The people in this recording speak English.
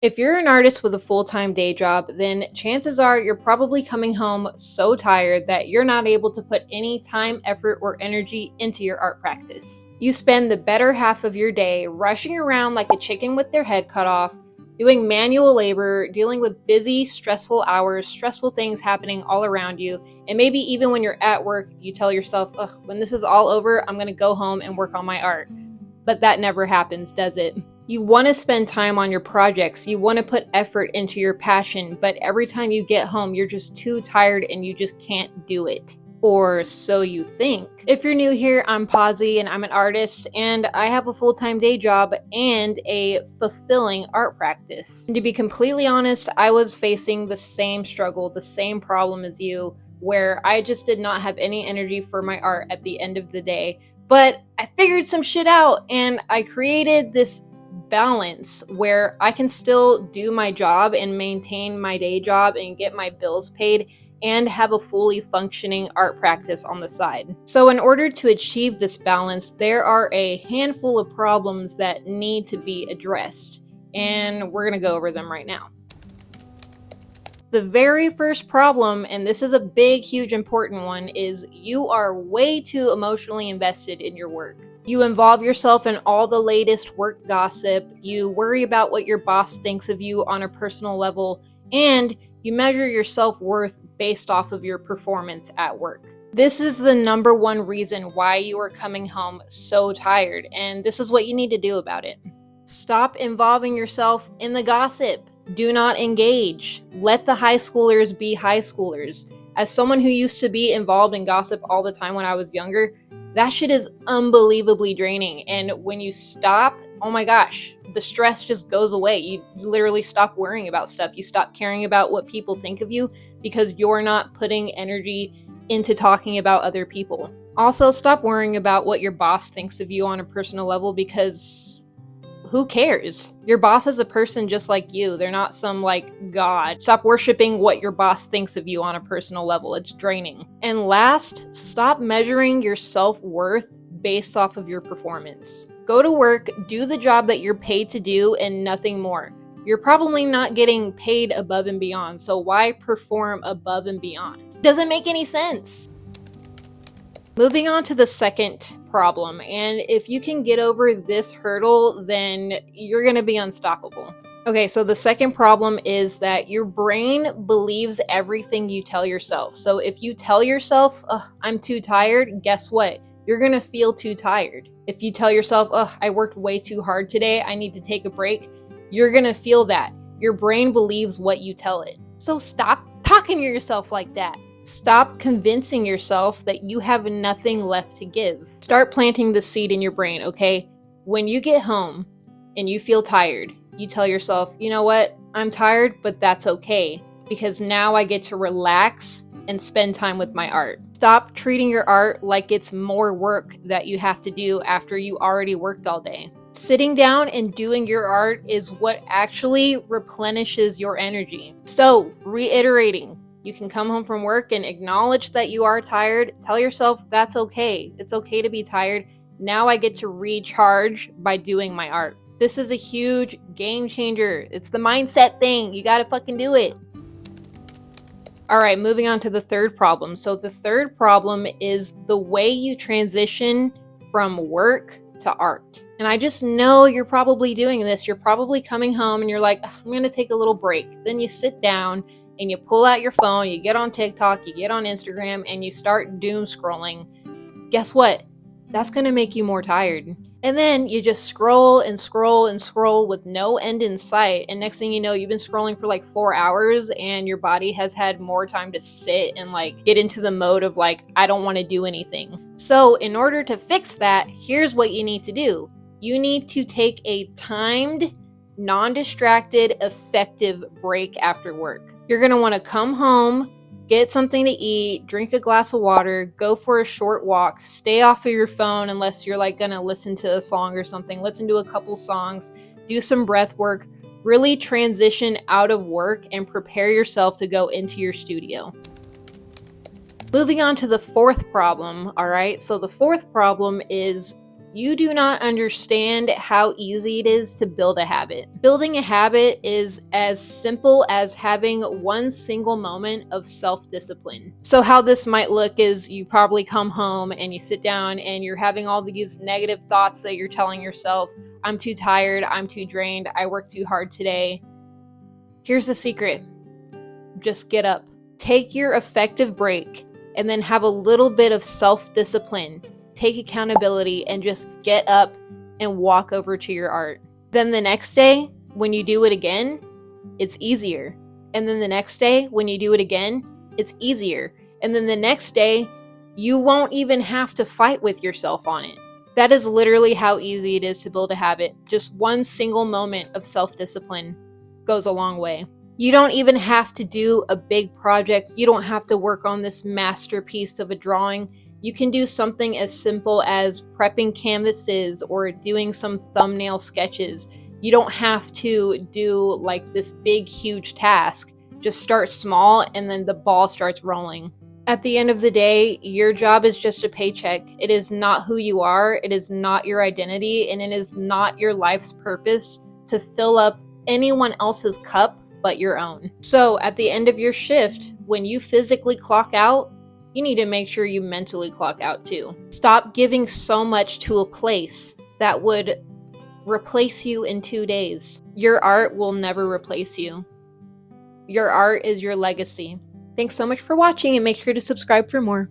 If you're an artist with a full-time day job, then chances are you're probably coming home so tired that you're not able to put any time, effort, or energy into your art practice. You spend the better half of your day rushing around like a chicken with their head cut off, doing manual labor, dealing with busy, stressful hours, stressful things happening all around you, and maybe even when you're at work, you tell yourself, ugh, when this is all over, I'm gonna go home and work on my art. But that never happens, does it? You want to spend time on your projects, you want to put effort into your passion, but every time you get home, you're just too tired and you just can't do it. Or so you think. If you're new here, I'm Pazzi and I'm an artist and I have a full-time day job and a fulfilling art practice. And to be completely honest, I was facing the same struggle, the same problem as you, where I just did not have any energy for my art at the end of the day. But I figured some shit out and I created this balance where I can still do my job and maintain my day job and get my bills paid and have a fully functioning art practice on the side. So in order to achieve this balance, there are a handful of problems that need to be addressed, and we're going to go over them right now. The very first problem, and this is a big, huge, important one, is you are way too emotionally invested in your work. You involve yourself in all the latest work gossip, you worry about what your boss thinks of you on a personal level, and you measure your self-worth based off of your performance at work. This is the number one reason why you are coming home so tired, and this is what you need to do about it. Stop involving yourself in the gossip. Do not engage. Let the high schoolers be high schoolers. As someone who used to be involved in gossip all the time when I was younger, that shit is unbelievably draining. And when you stop, oh my gosh, the stress just goes away. You literally stop worrying about stuff. You stop caring about what people think of you because you're not putting energy into talking about other people. Also, stop worrying about what your boss thinks of you on a personal level because who cares? Your boss is a person just like you. They're not some, like, god. Stop worshiping what your boss thinks of you on a personal level. It's draining. And last, stop measuring your self-worth based off of your performance. Go to work, do the job that you're paid to do, and nothing more. You're probably not getting paid above and beyond, so why perform above and beyond? Doesn't make any sense. Moving on to the second problem, and if you can get over this hurdle, then you're going to be unstoppable. Okay, so the second problem is that your brain believes everything you tell yourself. So if you tell yourself, I'm too tired, guess what? You're going to feel too tired. If you tell yourself, I worked way too hard today, I need to take a break, you're going to feel that. Your brain believes what you tell it. So stop talking to yourself like that. Stop convincing yourself that you have nothing left to give. Start planting the seed in your brain, okay? When you get home and you feel tired, you tell yourself, you know what? I'm tired, but that's okay because now I get to relax and spend time with my art. Stop treating your art like it's more work that you have to do after you already worked all day. Sitting down and doing your art is what actually replenishes your energy. So, reiterating, you can come home from work and acknowledge that you are tired. Tell yourself that's okay. It's okay to be tired. Now I get to recharge by doing my art. This is a huge game changer. It's the mindset thing. You gotta fucking do it. All right, moving on to the third problem. So the third problem is the way you transition from work to art. And I just know you're probably doing this. You're probably coming home and you're like, I'm gonna take a little break. Then you sit down and you pull out your phone, you get on TikTok, you get on Instagram, and you start doom scrolling. Guess what? That's gonna make you more tired. And then you just scroll and scroll and scroll with no end in sight. And next thing you know, you've been scrolling for like 4 hours and your body has had more time to sit and like get into the mode of like, I don't want to do anything. So in order to fix that, here's what you need to do. You need to take a timed, non-distracted, effective break after work. You're going to want to come home, get something to eat, drink a glass of water, go for a short walk, stay off of your phone unless you're like gonna listen to a song or something, listen to a couple songs, do some breath work, really transition out of work and prepare yourself to go into your studio. Moving on to the fourth problem, all right? So the fourth problem is You do not understand how easy it is to build a habit. Building a habit is as simple as having one single moment of self-discipline. So how this might look is you probably come home and you sit down and you're having all these negative thoughts that you're telling yourself, I'm too tired, I'm too drained, I worked too hard today. Here's the secret. Just get up. Take your effective break and then have a little bit of self-discipline. Take accountability and just get up and walk over to your art. Then the next day, when you do it again, it's easier. And then the next day, when you do it again, it's easier. And then the next day, you won't even have to fight with yourself on it. That is literally how easy it is to build a habit. Just one single moment of self-discipline goes a long way. You don't even have to do a big project. You don't have to work on this masterpiece of a drawing. You can do something as simple as prepping canvases or doing some thumbnail sketches. You don't have to do like this big, huge task. Just start small and then the ball starts rolling. At the end of the day, your job is just a paycheck. It is not who you are. It is not your identity, and it is not your life's purpose to fill up anyone else's cup but your own. So at the end of your shift, when you physically clock out, you need to make sure you mentally clock out too. Stop giving so much to a place that would replace you in 2 days. Your art will never replace you. Your art is your legacy. Thanks so much for watching and make sure to subscribe for more.